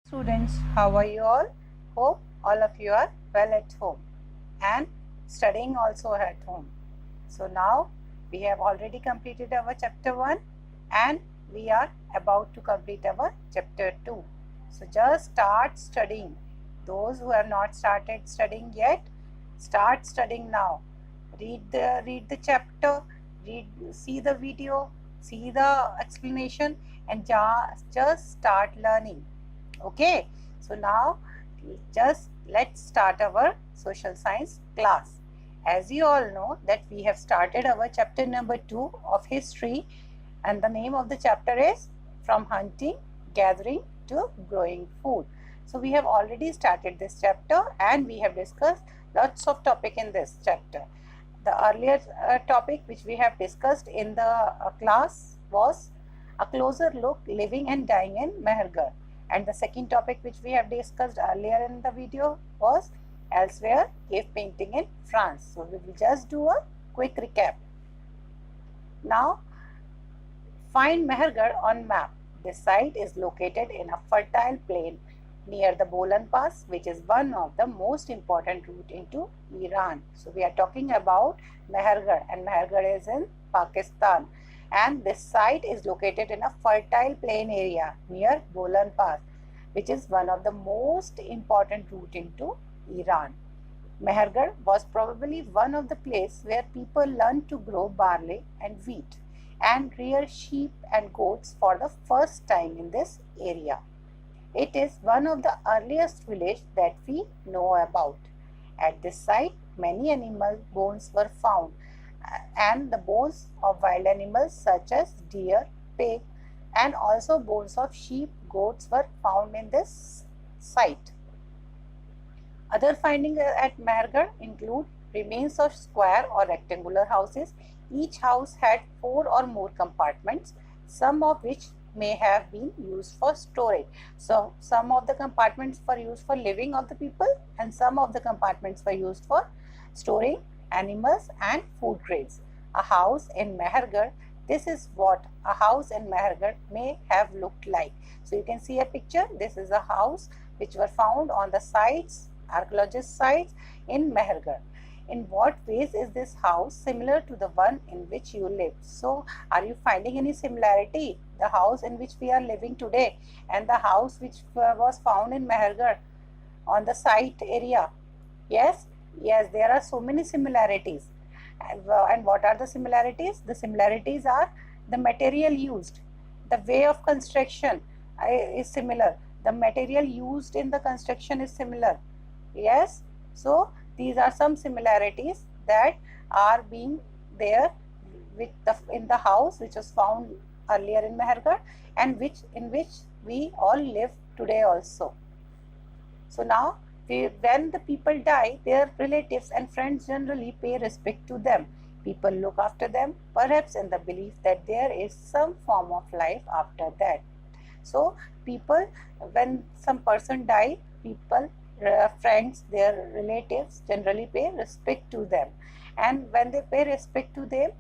Students, how are you all? Hope all of you are well at home and studying also at home. So now we have already completed our chapter 1 and we are about to complete our chapter 2. So just start studying. Those who have not started studying yet, start studying now. Read the chapter, see the video, see the explanation and just start learning. Okay, so now just let's start our social science class. As you all know that we have started our chapter number 2 of history, and the name of the chapter is From Hunting, Gathering to Growing Food. So we have already started this chapter and we have discussed lots of topic in this chapter. The earlier topic which we have discussed in the class was a closer look living and dying in Mehergarh. And the second topic which we have discussed earlier in the video was elsewhere cave painting in France. So we will just do a quick recap. Now find Mehergarh on map. This site is located in a fertile plain near the Bolan Pass, which is one of the most important route into Iran. So we are talking about Mehergarh, and Mehergarh is in Pakistan. And this site is located in a fertile plain area near Bolan Pass, which is one of the most important route into Iran. Mehergarh was probably one of the places where people learned to grow barley and wheat and rear sheep and goats for the first time in this area. It is one of the earliest villages that we know about. At this site, many animal bones were found, and the bones of wild animals such as deer, pig, and also bones of sheep, goats were found in this site. Other findings at Mehergarh include remains of square or rectangular houses. Each house had 4 or more compartments, some of which may have been used for storage. So some of the compartments were used for living of the people and some of the compartments were used for storing animals and food grains. A house in Mehergarh, this is what a house in Mehergarh may have looked like. So you can see a picture. This is a house which were found on the sites, archaeologist sites in Mehergarh. In what ways is this house similar to the one in which you live? So are you finding any similarity? The house in which we are living today and the house which was found in Mehergarh on the site area? Yes, there are so many similarities. And what are the similarities? The similarities are the material used, the way of construction is similar, the material used in the construction is similar. Yes, so these are some similarities that are being there with in the house which was found earlier in Mehergarh and in which we all live today also. So now when the people die, their relatives and friends generally pay respect to them. People look after them, perhaps in the belief that there is some form of life after that. So people, when some person die, people, friends, their relatives generally pay respect to them, and when they pay respect to them,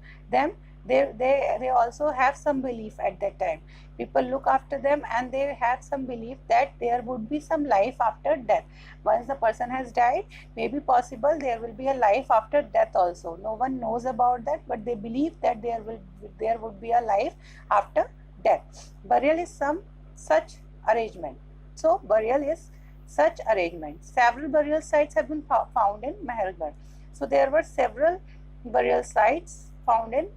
they also have some belief at that time. People look after them and they have some belief that there would be some life after death. Once the person has died, maybe possible there will be a life after death also. No one knows about that, but they believe that there would be a life after death. Burial is some such arrangement. So burial is such arrangement. Several burial sites have been found in Mehergarh. So there were several burial sites found in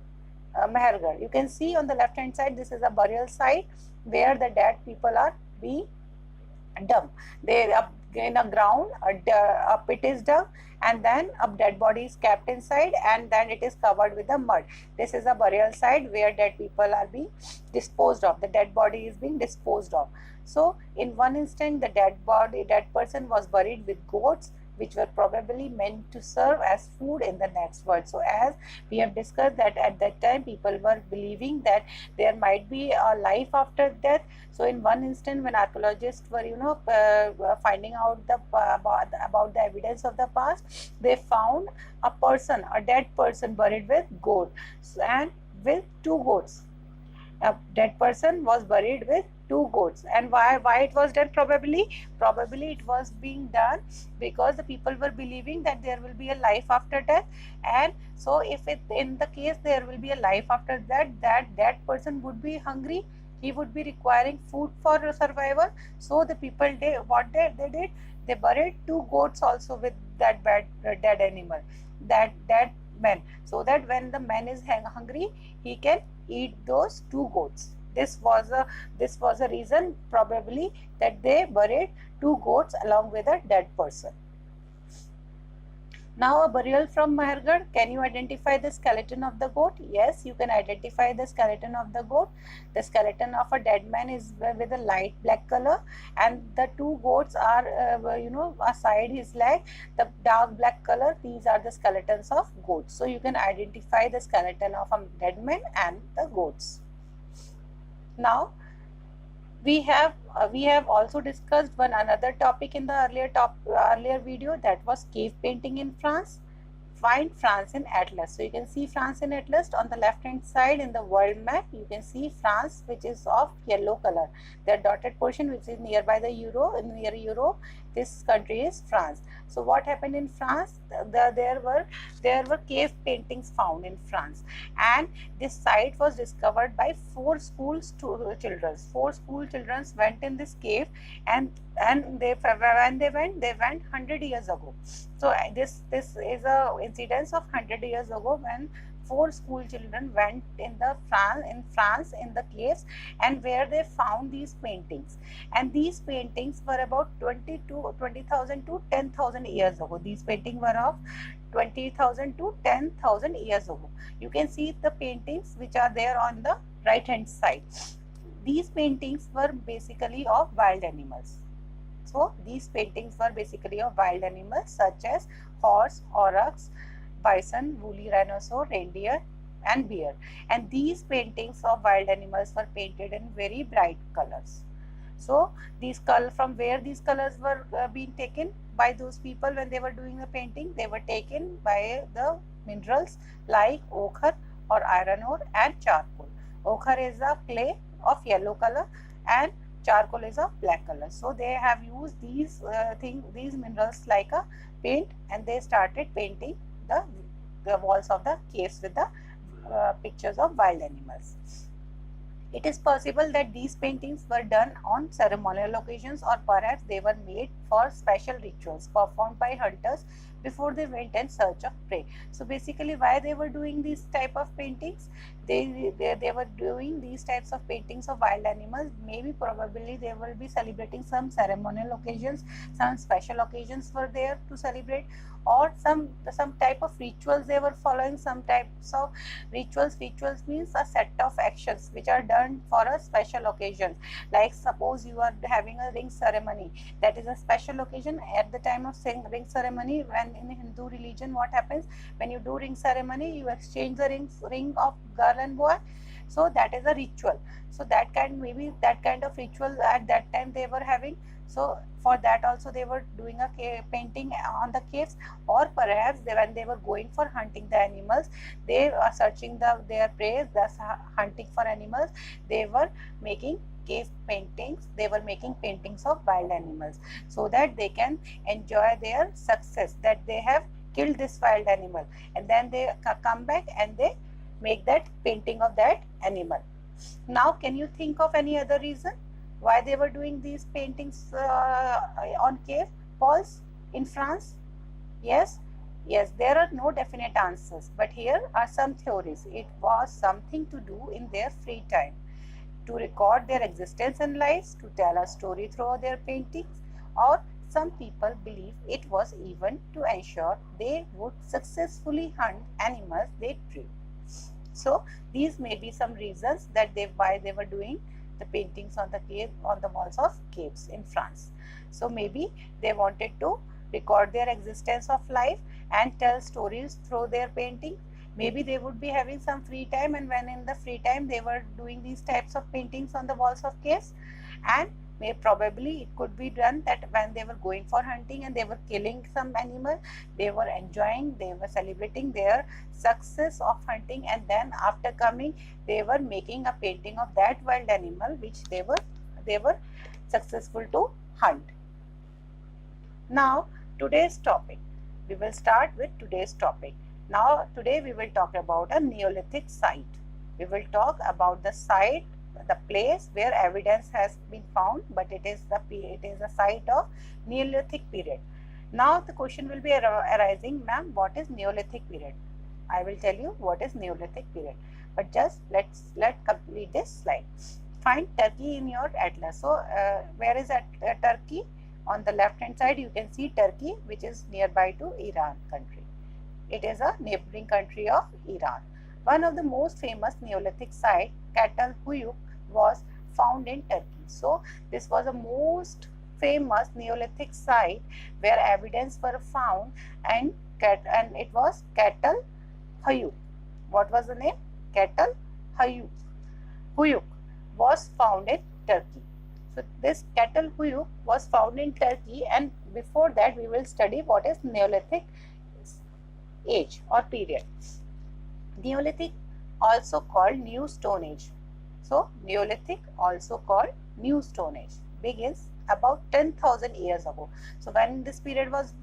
Mehergarh. You can see on the left hand side, this is a burial site where the dead people are being dug. They up in a ground, a pit is dug, and then a dead body is kept inside, and then it is covered with the mud. This is a burial site where dead people are being disposed of. The dead body is being disposed of. So in one instant, the dead person was buried with goats, which were probably meant to serve as food in the next world. So as we have discussed that at that time people were believing that there might be a life after death. So in one instant, when archaeologists were finding out about the evidence of the past, they found a dead person buried with goat and with 2 goats. A dead person was buried with two goats. And why it was done? Probably it was being done because the people were believing that there will be a life after death, and so if it in the case there will be a life after that, that person would be hungry, he would be requiring food for survival. So the people they did, they buried two goats also with that dead animal, that man, so that when the man is hungry, he can eat those two goats. This was a reason probably that they buried two goats along with a dead person. Now a burial from Mahargarh. Can you identify the skeleton of the goat? Yes, you can identify the skeleton of the goat. The skeleton of a dead man is with a light black color, and the two goats are, aside his leg, the dark black color. These are the skeletons of goats. So you can identify the skeleton of a dead man and the goats. Now we have also discussed one another topic in the earlier video, that was cave painting in France. Find France in Atlas. So you can see France in Atlas on the left hand side in the world map. You can see France, which is of yellow color. The dotted portion which is nearby the near Europe, this country is France. So what happened in France? There were cave paintings found in France, and this site was discovered by four school children. Four school children went in this cave, and when they went 100 years ago. So this is a incidence of 100 years ago, when four school children went in France in the caves, and where they found these paintings. And these paintings were about 20,000 to 10,000 years ago. These paintings were of 20,000 to 10,000 years ago. You can see the paintings which are there on the right hand side. These paintings were basically of wild animals. So these paintings were basically of wild animals such as horse, aurochs, bison, woolly rhinoceros, reindeer and bear. And these paintings of wild animals were painted in very bright colors. So these from where these colors were being taken by those people when they were doing the painting? They were taken by the minerals like ochre or iron ore and charcoal. Ochre is a clay of yellow color and charcoal is of black color. So they have used these minerals like a paint, and they started painting the walls of the caves with the pictures of wild animals. It is possible that these paintings were done on ceremonial occasions, or perhaps they were made for special rituals performed by hunters before they went in search of prey. So basically, why they were doing these type of paintings? They were doing these types of paintings of wild animals. Maybe probably they will be celebrating some ceremonial occasions, some special occasions were there to celebrate, or some type of rituals they were following, some types of rituals. Rituals means a set of actions which are done for a special occasion. Like suppose you are having a ring ceremony, that is a special occasion. At the time of ring ceremony, when in Hindu religion what happens, when you do ring ceremony, you exchange the ring of girl and boy. So that is a ritual. So maybe that kind of ritual at that time they were having. So for that also they were doing a painting on the caves, or perhaps when they were going for hunting the animals, they are searching their prey, thus hunting for animals, they were making cave paintings. They were making paintings of wild animals so that they can enjoy their success, that they have killed this wild animal, and then they come back and they make that painting of that animal. Now can you think of any other reason why they were doing these paintings on cave walls in France? Yes, there are no definite answers, but here are some theories. It was something to do in their free time, to record their existence and lives, to tell a story through their paintings, or some people believe it was even to ensure they would successfully hunt animals they drew. So these may be some reasons that why they were doing the paintings on the walls of caves in France. So maybe they wanted to record their existence of life and tell stories through their painting. Maybe they would be having some free time, and when in the free time they were doing these types of paintings on the walls of caves. And probably it could be done that when they were going for hunting and they were killing some animal, they were enjoying, they were celebrating their success of hunting, and then after coming they were making a painting of that wild animal which they were they were successful to hunt. Now today's topic, we will start with today's topic. Now today we will talk about a Neolithic site. We will talk about the site, the place where evidence has been found, but it is a site of Neolithic period. Now the question will be arising, ma'am, what is Neolithic period? I will tell you what is Neolithic period, but just let's complete this slide. Find Turkey in your atlas. So where is Turkey? On the left hand side you can see Turkey, which is nearby to Iran country. It is a neighboring country of Iran. One of the most famous Neolithic site, Çatalhöyük, was found in Turkey. So this was a most famous Neolithic site where evidence were found, and it was Çatalhöyük. What was the name? Çatalhöyük was found in Turkey. So this Çatalhöyük was found in Turkey, and before that we will study what is Neolithic age or period. Neolithic, also called New Stone Age. So Neolithic, also called New Stone Age, begins about 10,000 years ago. So when this period was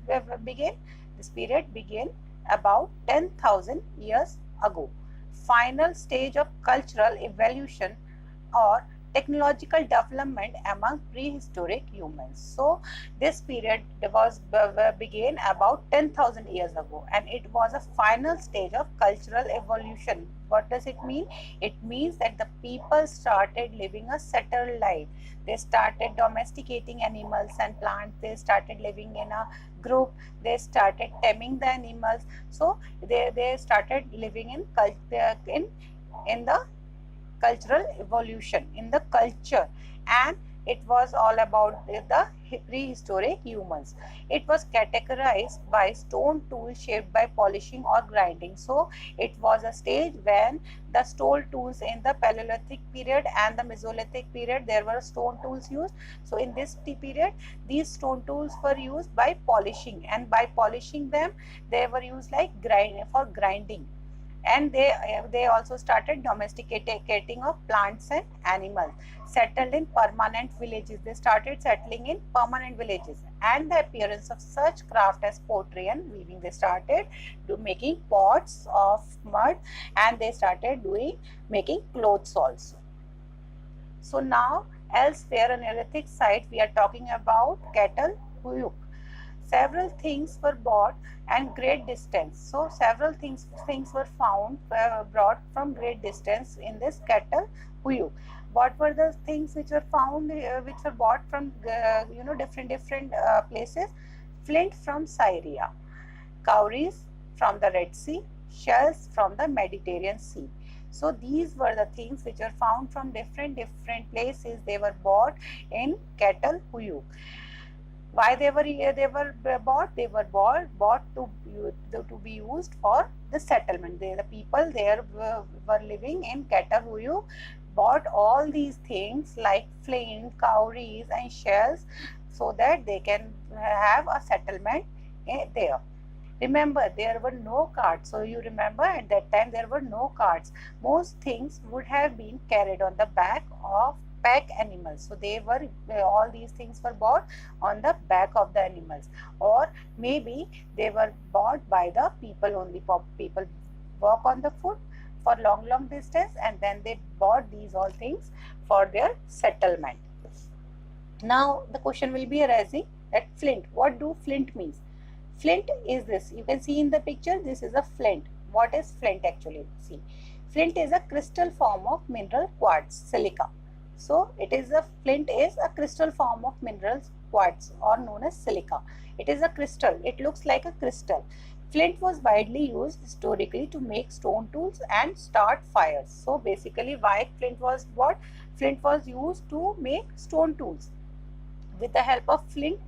began, this period began about 10,000 years ago. Final stage of cultural evolution or technological development among prehistoric humans. So this period began about 10,000 years ago, and it was a final stage of cultural evolution. What does it mean? It means that the people started living a settled life. They started domesticating animals and plants. They started living in a group. They started taming the animals. So they started living in the cultural evolution, in the culture, and it was all about the prehistoric humans. It was categorized by stone tools shaped by polishing or grinding. So it was a stage when the stone tools in the Paleolithic period and the Mesolithic period, there were stone tools used. So in this period, these stone tools were used by polishing, and by polishing them, they were used like for grinding. And they also started domesticating of plants and animals, settled in permanent villages. They started settling in permanent villages, and the appearance of such craft as pottery and weaving. They started making pots of mud, and they started making clothes also. So now elsewhere on Neolithic site, we are talking about Çatalhöyük. Several things were bought and great distance. So several things were found, brought from great distance in this Çatalhöyük. What were the things which were found, which were bought from different places? Flint from Syria, cowries from the Red Sea, shells from the Mediterranean Sea. So these were the things which were found from different places. They were bought in Çatalhöyük. Why they were bought? They were bought to be used for the settlement. The people there were living in Çatalhöyük, bought all these things like flint, cowries and shells, so that they can have a settlement there. Remember, there were no carts. So you remember, at that time there were no carts. Most things would have been carried on the back of pack animals. So they were all these things were bought on the back of the animals, or maybe they were bought by the people only. People walk on the foot for long distance, and then they bought these all things for their settlement. Now the question will be arising that flint. What do flint means? Flint is this. You can see in the picture, this is a flint. What is flint actually? See, flint is a crystal form of mineral quartz, silica. So flint is a crystal form of minerals quartz, or known as silica. It is a crystal. It looks like a crystal. Flint was widely used historically to make stone tools and start fires. So basically, why flint was what? Flint was used to make stone tools. With the help of flint,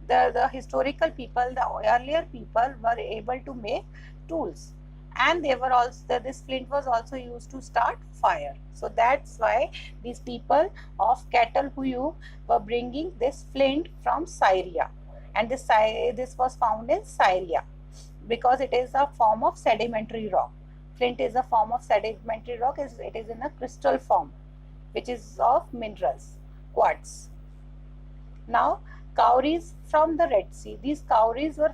the historical people, the earlier people were able to make tools. And they were also, this flint was also used to start fire. So that's why these people of Çatalhöyük were bringing this flint from Syria, and this was found in Syria because it is a form of sedimentary rock. Flint is a form of sedimentary rock. It is in a crystal form. which is of minerals, quartz. Now, cowries from the Red Sea. These cowries were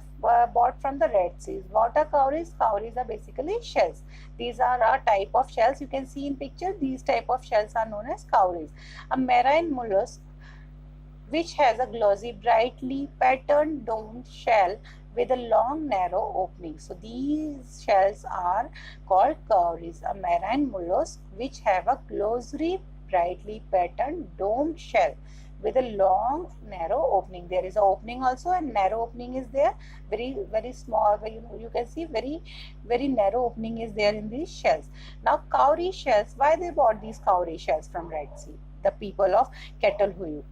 bought from the Red Sea. What are cowries? Cowries are basically shells. These are a type of shells. You can see in picture, these type of shells are known as cowries. A marine mollusk which has a glossy, brightly patterned domed shell with a long, narrow opening. So these shells are called cowries. A marine mollusk which have a glossy, brightly patterned domed shell with a long, narrow opening. There is an opening also, and narrow opening is there. Very small. You can see very narrow opening is there in these shells. Now, cowrie shells. Why they bought these cowrie shells from Red Sea? The people of Çatalhöyük.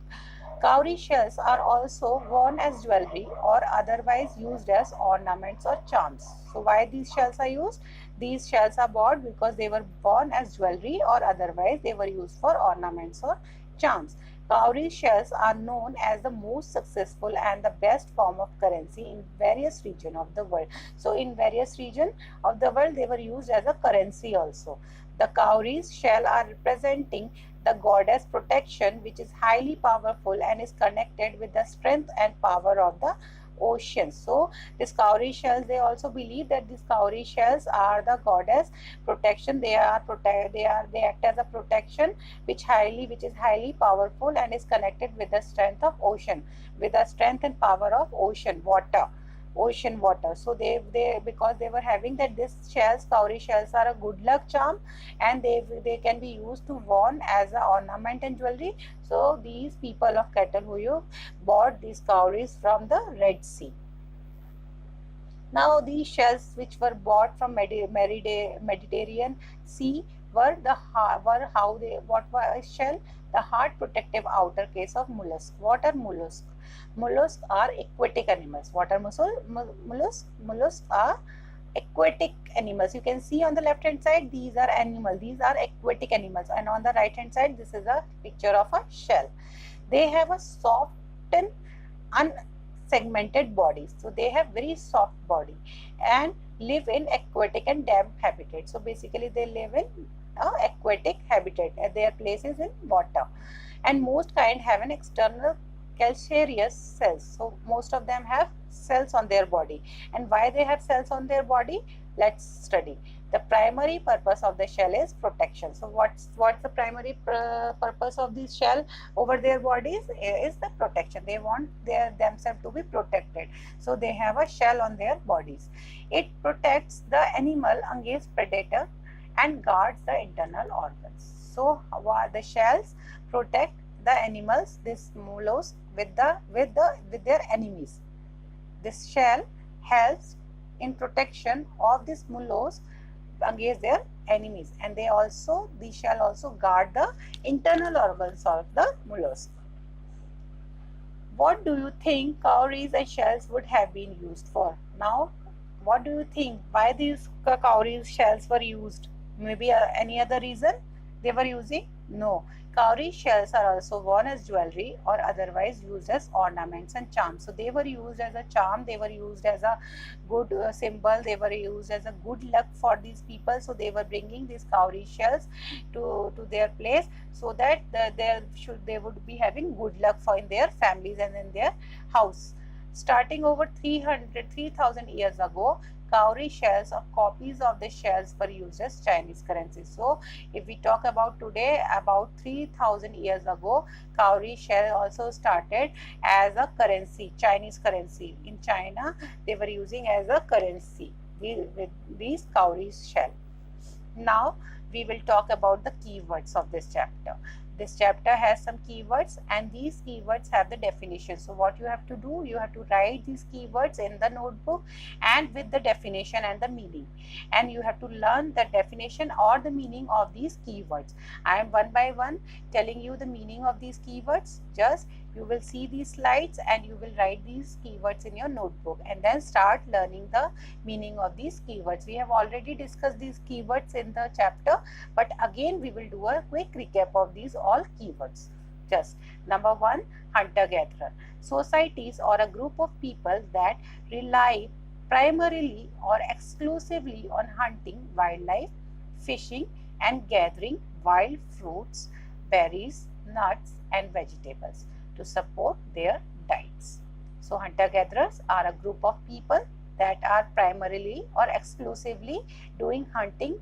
Cowrie shells are also worn as jewelry or otherwise used as ornaments or charms. So why these shells are used? These shells are bought because they were worn as jewelry or otherwise they were used for ornaments or charms. Cowrie shells are known as the most successful and the best form of currency in various regions of the world. So in various regions of the world they were used as a currency also. The cowries shell are representing the goddess protection, which is highly powerful and is connected with the strength and power of the ocean. So these cowrie shells, they also believe that these cowrie shells are the goddess protection. They act as a protection which is highly powerful and is connected with the strength of ocean, with the strength and power of ocean water. So they because they were having that this shells, cowrie shells are a good luck charm, and they can be used to worn as an ornament and jewelry. So these people of Çatalhöyük bought these cowries from the Red Sea. Now these shells which were bought from Mediterranean Sea what was shell? The hard protective outer case of mollusk. What are mollusks? Mollusks are aquatic animals. What are mollusks? Mollusks are aquatic animals. You can see on the left hand side, these are animals. These are aquatic animals, and on the right hand side, this is a picture of a shell. They have a soft and unsegmented body. So they have very soft body and live in aquatic and damp habitat. So basically they live in aquatic habitat. Their place is in water, and most kind have an external calcareous cells. So most of them have cells on their body. And why they have cells on their body? Let's study. The primary purpose of the shell is protection. So what's the primary purpose of this shell over their bodies? Is the protection. They want themselves to be protected. So they have a shell on their bodies. It protects the animal against predator and guards the internal organs. So the shells protect the animals, this mollusk, with their enemies. This shell helps in protection of this mollusk against their enemies, and these shell also guard the internal organs of the mollusk. What do you think cowries and shells would have been used for? Now, what do you think? Why these cowries shells were used? Maybe any other reason they were using? No. Cowrie shells are also worn as jewelry or otherwise used as ornaments and charms. So they were used as a charm, they were used as a good symbol, they were used as a good luck for these people. So they were bringing these cowrie shells to their place so that they would be having good luck in their families and in their house. Starting over 3,000 years ago, cowrie shells or copies of the shells were used as Chinese currency. So if we talk about today, about 3,000 years ago, cowrie shell also started as a currency, Chinese currency. In China, they were using as a currency with these cowrie shell. Now we will talk about the keywords of this chapter. This chapter has some keywords, and these keywords have the definition. So what you have to do, you have to write these keywords in the notebook and with the definition and the meaning, and you have to learn the definition or the meaning of these keywords. I am one by one telling you the meaning of these keywords. Just you will see these slides and you will write these keywords in your notebook and then start learning the meaning of these keywords. We have already discussed these keywords in the chapter, but again we will do a quick recap of these all keywords. Just number 1, hunter-gatherer. Societies or a group of people that rely primarily or exclusively on hunting wildlife, fishing and gathering wild fruits, berries, nuts and vegetables to support their diets. So hunter-gatherers are a group of people that are primarily or exclusively doing hunting,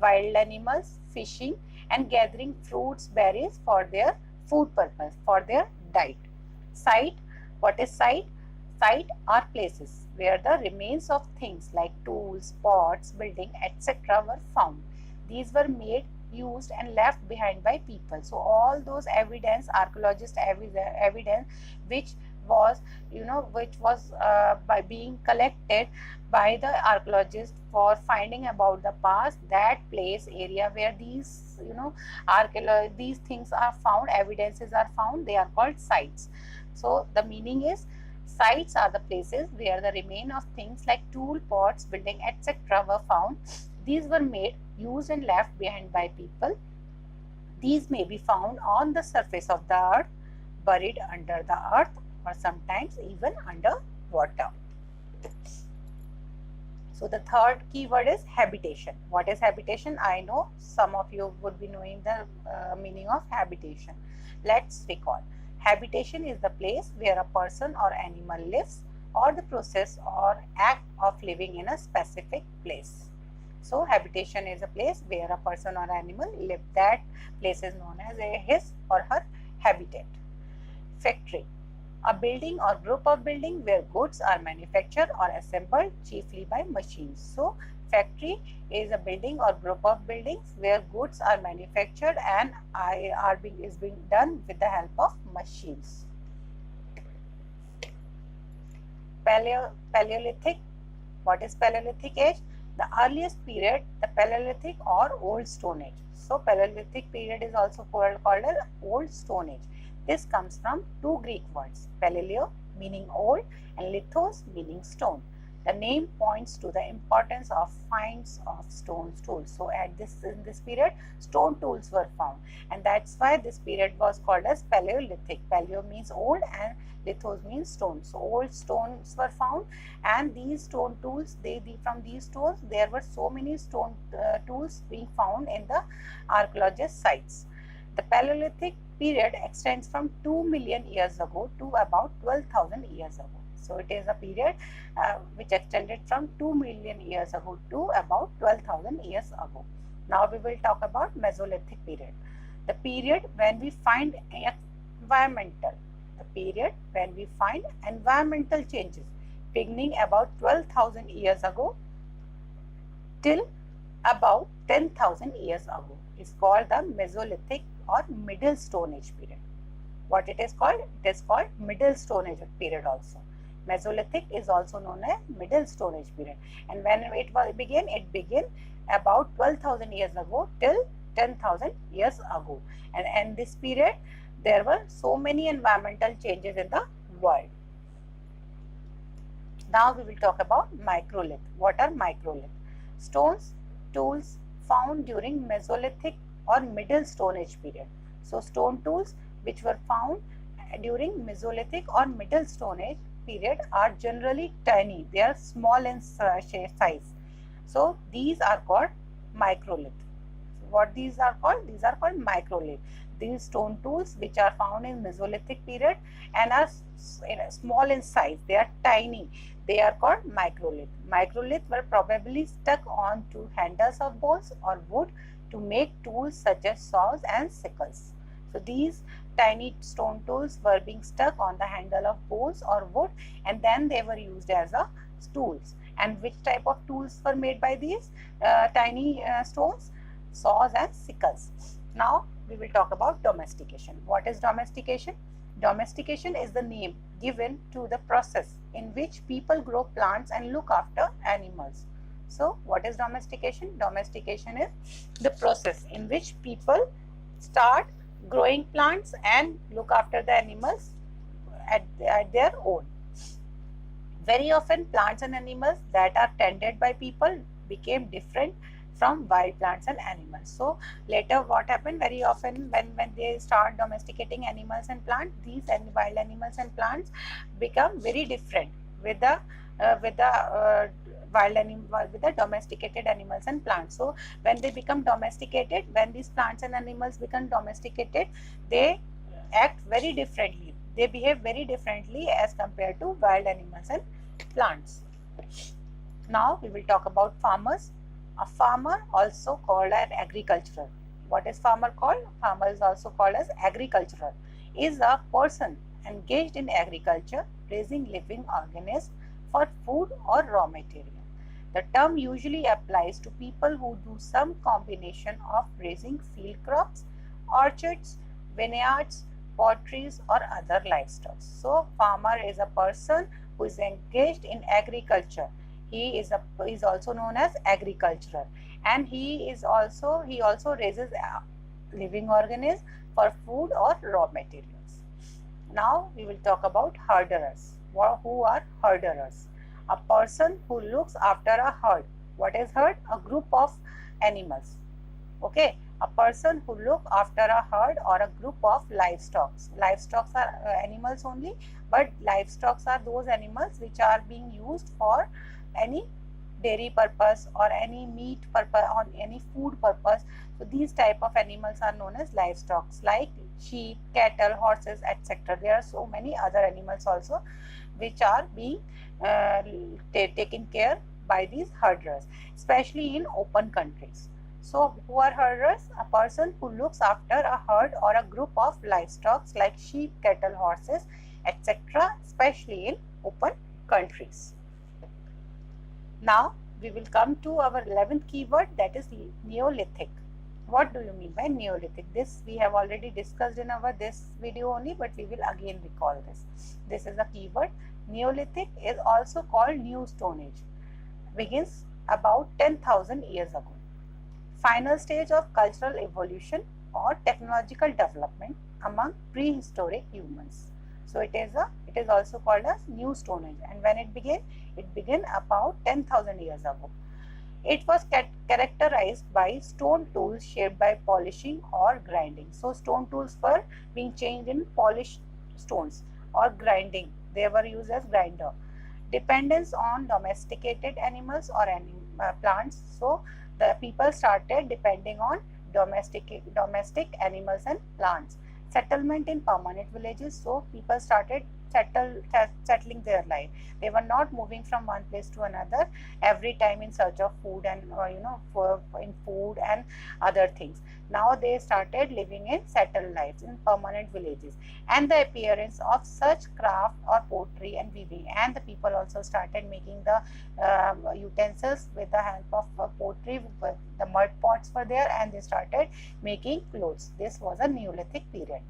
wild animals, fishing and gathering fruits, berries for their food purpose, for their diet. Site, what is site? Site are places where the remains of things like tools, pots, building, etc. were found. These were made, used and left behind by people. So all those evidence, archaeologist evidence which was by being collected by the archaeologists for finding about the past, that place, area where these these things are found, evidences are found, they are called sites. So the meaning is, sites are the places where the remain of things like tool, pots, building, etc. were found. These were made, used and left behind by people. These may be found on the surface of the earth, buried under the earth or sometimes even under water. So the third keyword is habitation. What is habitation? I know some of you would be knowing the meaning of habitation. Let's recall. Habitation is the place where a person or animal lives, or the process or act of living in a specific place. So habitation is a place where a person or animal live. That place is known as his or her habitat. Factory, a building or group of buildings where goods are manufactured or assembled chiefly by machines. So factory is a building or group of buildings where goods are manufactured and is being done with the help of machines. Paleolithic. What is Paleolithic age? The earliest period, the Paleolithic or Old Stone Age. So Paleolithic period is also called as Old Stone Age. This comes from two Greek words, paleo meaning old and lithos meaning stone. The name points to the importance of finds of stone tools. So in this period, stone tools were found, and that's why this period was called as Paleolithic. Paleo means old and lithos means stone. So old stones were found, and these stone tools, from these stones there were so many stone tools being found in the archaeologist sites. The Paleolithic period extends from 2 million years ago to about 12,000 years ago. So it is a period which extended from 2 million years ago to about 12,000 years ago. Now we will talk about Mesolithic period. The period when we find environmental changes beginning about 12,000 years ago till about 10,000 years ago is called the Mesolithic or Middle Stone Age period. What it is called? It is called Middle Stone Age period also. Mesolithic is also known as Middle Stone Age period. And when it began about 12,000 years ago till 10,000 years ago. And in this period, there were so many environmental changes in the world. Now we will talk about microlith. What are microlith? Stones, tools found during Mesolithic or Middle Stone Age period. So stone tools which were found during Mesolithic or Middle Stone Age period are generally tiny. They are small in size. So these are called microlith. What these are called? These are called microlith. These stone tools which are found in Mesolithic period and are small in size. They are tiny. They are called microlith. Microlith were probably stuck onto handles of bones or wood to make tools such as saws and sickles. So these tiny stone tools were being stuck on the handle of bones or wood, and then they were used as tools. And which type of tools were made by these tiny stones? Saws and sickles. Now we will talk about domestication. What is domestication? Domestication is the name given to the process in which people grow plants and look after animals. So what is domestication? Domestication is the process in which people start growing plants and look after the animals at their own. Very often plants and animals that are tended by people became different from wild plants and animals. So later what happened, very often when they start domesticating animals and plants, these wild animals and plants become very different with the with the domesticated animals and plants. So when they become domesticated, when these plants and animals become domesticated, they act very differently. They behave very differently as compared to wild animals and plants. Now we will talk about farmers. A farmer, also called an agricultural. What is farmer called? Farmer is also called as agricultural. Is a person engaged in agriculture, raising living organisms for food or raw material. The term usually applies to people who do some combination of raising field crops, orchards, vineyards, poultries, or other livestock. So, farmer is a person who is engaged in agriculture. He is also known as agricultural, and he also raises living organisms for food or raw materials. Now we will talk about herders. Who are herders? A person who looks after a herd. What is herd? A group of animals. Okay, a person who look after a herd or a group of livestock. Livestock are animals only, but livestock are those animals which are being used for any dairy purpose or any meat purpose or any food purpose. So these type of animals are known as livestock, like sheep, cattle, horses, etc. There are so many other animals also which are being taken care by these herders, especially in open countries. So who are herders? A person who looks after a herd or a group of livestock like sheep, cattle, horses, etc., especially in open countries. Now we will come to our 11th keyword, that is Neolithic. What do you mean by Neolithic? This we have already discussed in our this video only, but we will again recall this. This is a keyword. Neolithic is also called New Stone Age. Begins about 10,000 years ago. Final stage of cultural evolution or technological development among prehistoric humans. So it is also called as New Stone Age. And when it began about 10,000 years ago. It was characterized by stone tools shaped by polishing or grinding. So stone tools were being changed in polished stones or grinding. They were used as grinder. Dependence on domesticated animals or plants. So the people started depending on domestic animals and plants. Settlement in permanent villages. So people started settling their life. They were not moving from one place to another every time in search of food and in food and other things. Now they started living in settled lives in permanent villages, and the appearance of such craft or pottery and weaving, and the people also started making the utensils with the help of pottery. The mud pots were there, and they started making clothes. This was a Neolithic period.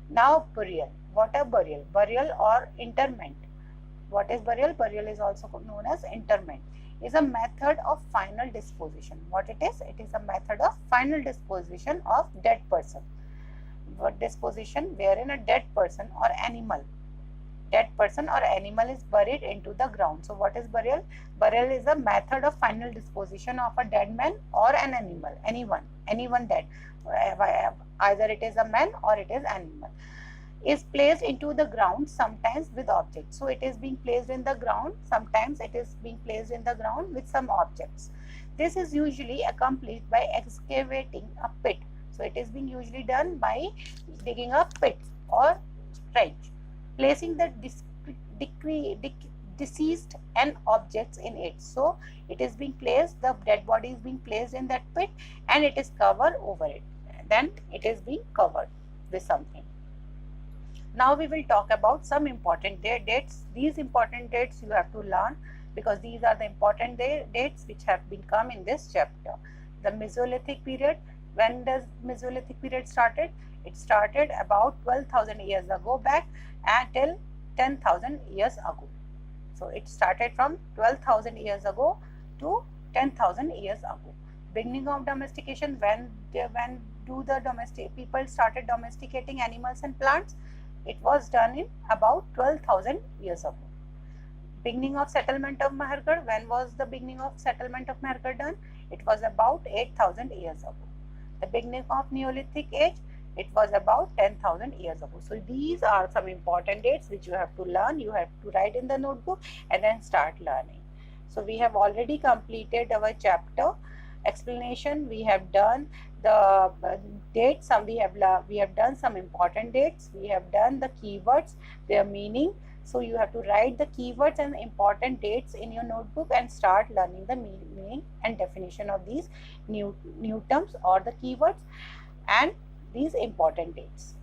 Now burial. What are burial? Burial or interment. What is burial? Burial is also known as interment. Is a method of final disposition. What it is? It is a method of final disposition of dead person. What disposition? Wherein a dead person or animal is buried into the ground. So what is burial? Burial is a method of final disposition of a dead man or an animal. Anyone dead. Either it is a man or it is animal. Is placed into the ground, sometimes with objects. So it is being placed in the ground, sometimes it is being placed in the ground with some objects. This is usually accomplished by excavating a pit. So it is being usually done by digging a pit or trench, placing the deceased and objects in it. So it is being placed, the dead body is being placed in that pit, and it is covered over it. Then it is being covered with something. Now we will talk about some important dates. These important dates you have to learn, because these are the important dates which have been come in this chapter. The Mesolithic period. When does Mesolithic period started? It started about 12,000 years ago back until 10,000 years ago. So it started from 12,000 years ago to 10,000 years ago. Beginning of domestication. When do the people started domesticating animals and plants? It was done in about 12,000 years ago. Beginning of settlement of Mehrgarh. When was the beginning of settlement of Mehrgarh done? It was about 8,000 years ago. The beginning of Neolithic age, it was about 10,000 years ago. So these are some important dates which you have to learn. You have to write in the notebook and then start learning. So we have already completed our chapter explanation. We have done the dates. We have done some important dates. We have done the keywords, their meaning. So you have to write the keywords and important dates in your notebook and start learning the meaning and definition of these new terms or the keywords and these important dates.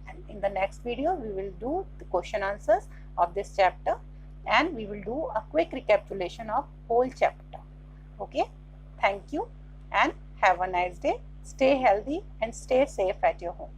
And in the next video we will do the question answers of this chapter, and we will do a quick recapitulation of whole chapter. Okay, thank you and have a nice day. Stay healthy and stay safe at your home.